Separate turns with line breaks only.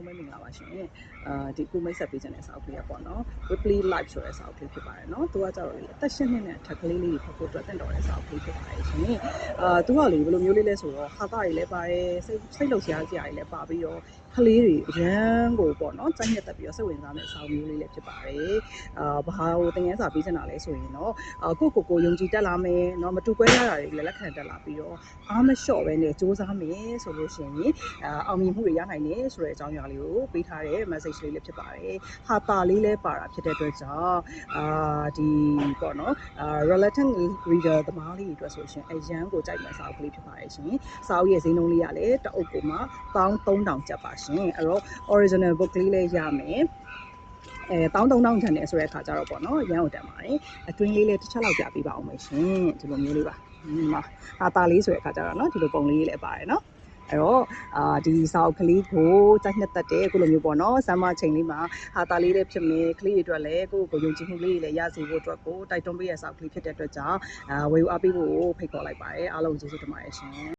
မဲမင်္ဂလာပါရှင်ဒီကိုမိတ်ဆက်ပေးခြင်းတဲ့စာအုပ်ကလေးပေါ့နော် Weekly Life ဆိုတဲ့စာအုပ်ကလေးဖြစ်ပါတယ်နော်သူကကြတော့လေအသက်8နှစ်နဲ့အထက်ကလေးလေးတွေဖတ်ဖို့အတွက်တင့်တော်တဲ့စာအုပ်ကလေးဖြစ်ပါတယ်ရှင်သူကလေဘယ်လိုမျိုးလေးလဲဆိုတော့ဟာတာတွေလည်းပါတယ်စိတ်လှုပ်ရှားစရာတွေလည်းပါပြီးတော့ကလေးတွေအရန်ကိုပေါ့နော်စိုက်ညက်တက်ပြီးတော့စိတ်ဝင်စားမယ့်စာအုပ်မျိုးလေးလည်းဖြစ်ပါတယ်ဘာကိုသင်ခန်းစာပေးချင်တာလဲဆိုရင်တော့ကိုယုံကြည်တက်လာမယ်เนาะမတူကွဲရတာတွေလည်းလက်ခံတက်လာပြီးတော့အားမလျှော့ပဲနဲ့စူးစမ်းမယ်ဆိုလို့ရှိရင်အောင်မြင်မှုတွေရနိုင်တယ်ဆိုတဲ့အကြောင်းအရာလေးကိုပေးထားတဲ့ message လေးလည်းဖြစ်ပါတယ်ဟာတာလေးလည်းပါတာဖြစ်တဲ့အတွက်ကြောင့်ဒီပေါ့နော်relative reader သမားလေးတွေအတွက်ဆိုရှင်အရန်ကိုကြိုက်မဲ့စာအုပ်ကလေးဖြစ်ပါတယ်ရှင်စာအုပ်ရဲ့ဈေးနှုန်းလေးကလည်းတအုပ်ကိုမှ13,000ကျပ်ပါရှင်အဲ့တော့ original book လေးလည်းရမယ်13,000ကျန်တယ်ဆိုတဲ့အခါကျတော့ပေါ့နော်ရန်ကိုတန်ပါတယ်အတွင်းလေးလည်းတစ်ချက်လောက်ပြပေးပါအောင်မယ်ရှင်ဒီလိုမျိုးလေးပါဟာတာလေးဆိုတဲ့အခါကျတော့เนาะဒီလိုပုံလေးလည်းပါတယ်เนาะအဲ့တော့ဒီစာအုပ်ကလေးကိုစိုက်နှစ်သက်တဲ့အခုလိုမျိုးပေါ့နော်ဆမ်မချိန်လေးမှာဟာတာလေးလည်းဖြစ်မယ်ကလေးတွေအတွက်လည်းကိုယုံကြည်မှုလေးတွေလည်းရစေဖို့အတွက်ကိုတိုက်တွန်းပေးရစာအုပ်ကလေးဖြစ်တဲ့အတွက်ကြောင့်ဝေယူအားပေးဖို့ဖိတ်ခေါ်လိုက်ပါတယ်အားလုံးကျေးဇူးတင်ပါတယ်ရှင်